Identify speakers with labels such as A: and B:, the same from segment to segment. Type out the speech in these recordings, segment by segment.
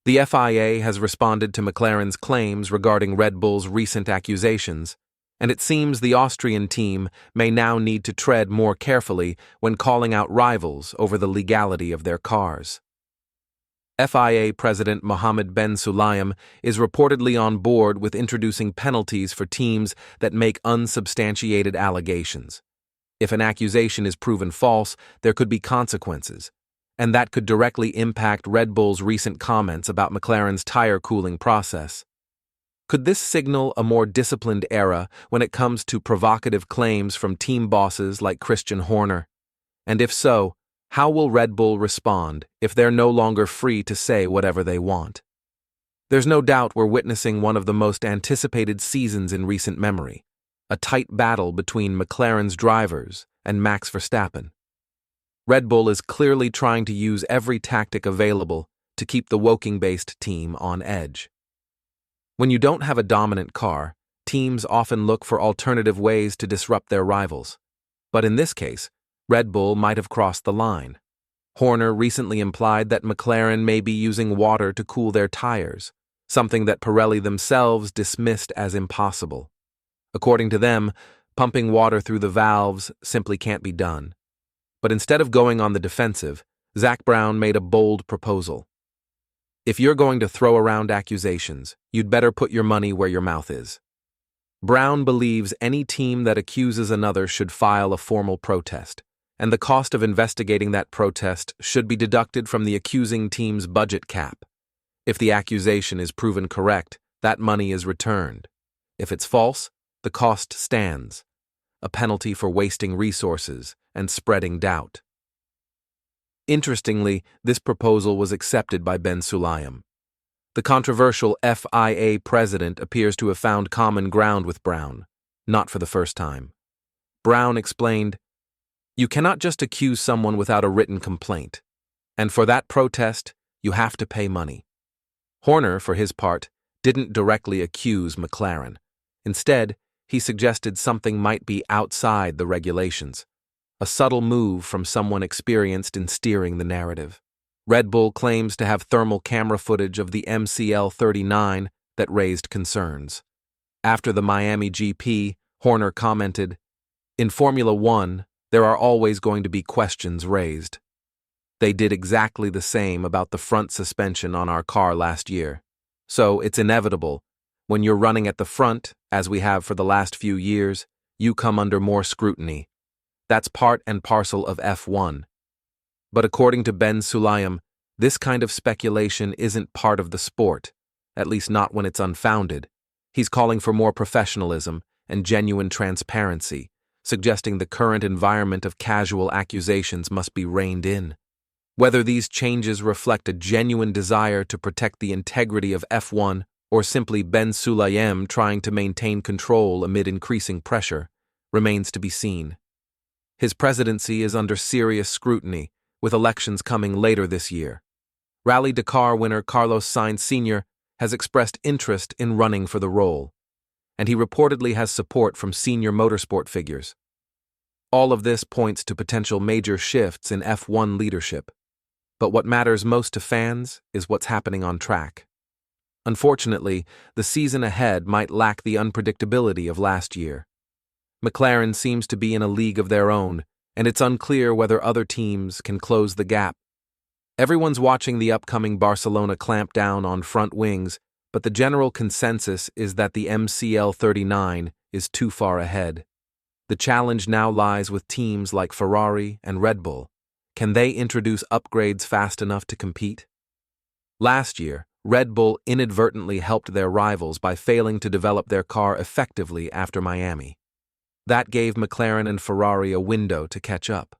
A: The FIA has responded to McLaren's claims regarding Red Bull's recent accusations, and it seems the Austrian team may now need to tread more carefully when calling out rivals over the legality of their cars. FIA President Mohammed Ben Sulayem is reportedly on board with introducing penalties for teams that make unsubstantiated allegations. If an accusation is proven false, there could be consequences, and that could directly impact Red Bull's recent comments about McLaren's tire cooling process. Could this signal a more disciplined era when it comes to provocative claims from team bosses like Christian Horner? And if so, how will Red Bull respond if they're no longer free to say whatever they want? There's no doubt we're witnessing one of the most anticipated seasons in recent memory, a tight battle between McLaren's drivers and Max Verstappen. Red Bull is clearly trying to use every tactic available to keep the Woking-based team on edge. When you don't have a dominant car, teams often look for alternative ways to disrupt their rivals. But in this case, Red Bull might have crossed the line. Horner recently implied that McLaren may be using water to cool their tires, something that Pirelli themselves dismissed as impossible. According to them, pumping water through the valves simply can't be done. But instead of going on the defensive, Zak Brown made a bold proposal. If you're going to throw around accusations, you'd better put your money where your mouth is. Brown believes any team that accuses another should file a formal protest, and the cost of investigating that protest should be deducted from the accusing team's budget cap. If the accusation is proven correct, that money is returned. If it's false, the cost stands, a penalty for wasting resources and spreading doubt. Interestingly, this proposal was accepted by Ben Sulayem. The controversial FIA president appears to have found common ground with Brown, not for the first time. Brown explained, "You cannot just accuse someone without a written complaint, and for that protest, you have to pay money." Horner, for his part, didn't directly accuse McLaren. Instead, he suggested something might be outside the regulations, a subtle move from someone experienced in steering the narrative. Red Bull claims to have thermal camera footage of the MCL39 that raised concerns. After the Miami GP, Horner commented, "In Formula One, there are always going to be questions raised. They did exactly the same about the front suspension on our car last year. So it's inevitable. When you're running at the front, as we have for the last few years, you come under more scrutiny. That's part and parcel of F1. But according to Ben Sulayem, this kind of speculation isn't part of the sport, at least not when it's unfounded. He's calling for more professionalism and genuine transparency, suggesting the current environment of casual accusations must be reined in. Whether these changes reflect a genuine desire to protect the integrity of F1 or simply Ben Sulayem trying to maintain control amid increasing pressure, remains to be seen. His presidency is under serious scrutiny, with elections coming later this year. Rally Dakar winner Carlos Sainz Sr. has expressed interest in running for the role, and he reportedly has support from senior motorsport figures. All of this points to potential major shifts in F1 leadership. But what matters most to fans is what's happening on track. Unfortunately, the season ahead might lack the unpredictability of last year. McLaren seems to be in a league of their own, and it's unclear whether other teams can close the gap. Everyone's watching the upcoming Barcelona clampdown on front wings, but the general consensus is that the MCL39 is too far ahead. The challenge now lies with teams like Ferrari and Red Bull. Can they introduce upgrades fast enough to compete? Last year, Red Bull inadvertently helped their rivals by failing to develop their car effectively after Miami. That gave McLaren and Ferrari a window to catch up.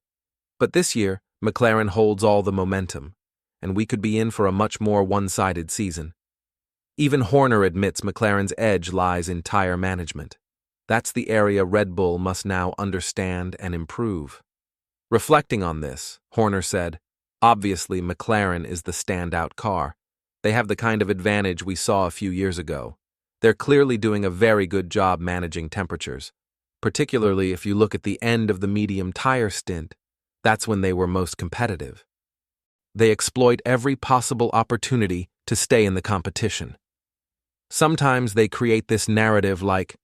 A: But this year, McLaren holds all the momentum, and we could be in for a much more one-sided season. Even Horner admits McLaren's edge lies in tire management. That's the area Red Bull must now understand and improve. Reflecting on this, Horner said, "Obviously McLaren is the standout car. They have the kind of advantage we saw a few years ago. They're clearly doing a very good job managing temperatures. Particularly if you look at the end of the medium tire stint, that's when they were most competitive. They exploit every possible opportunity to stay in the competition. Sometimes they create this narrative like,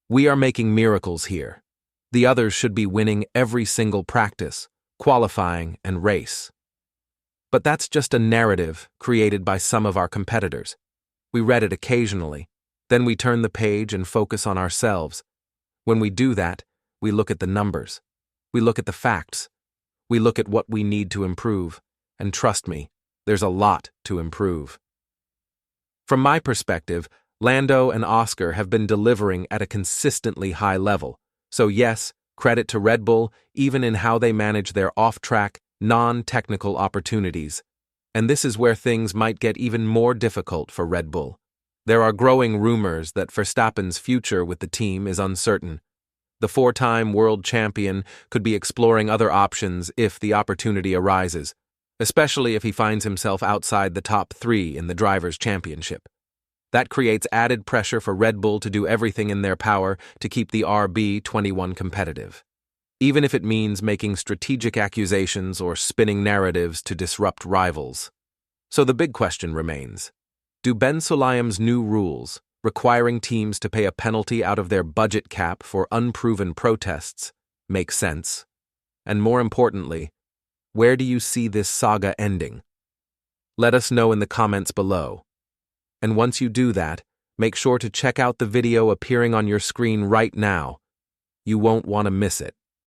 A: "We are making miracles here. The others should be winning every single practice, qualifying, and race." But that's just a narrative created by some of our competitors. We read it occasionally, then we turn the page and focus on ourselves. When we do that, we look at the numbers. We look at the facts. We look at what we need to improve. And trust me, there's a lot to improve. From my perspective, Lando and Oscar have been delivering at a consistently high level. So yes, credit to Red Bull, even in how they manage their off-track, non-technical opportunities. And this is where things might get even more difficult for Red Bull. There are growing rumors that Verstappen's future with the team is uncertain. The four-time world champion could be exploring other options if the opportunity arises, especially if he finds himself outside the top 3 in the Drivers' Championship. That creates added pressure for Red Bull to do everything in their power to keep the RB21 competitive, even if it means making strategic accusations or spinning narratives to disrupt rivals. So the big question remains, do Ben Sulayem's new rules, requiring teams to pay a penalty out of their budget cap for unproven protests, make sense? And more importantly, where do you see this saga ending? Let us know in the comments below. And once you do that, make sure to check out the video appearing on your screen right now. You won't want to miss it.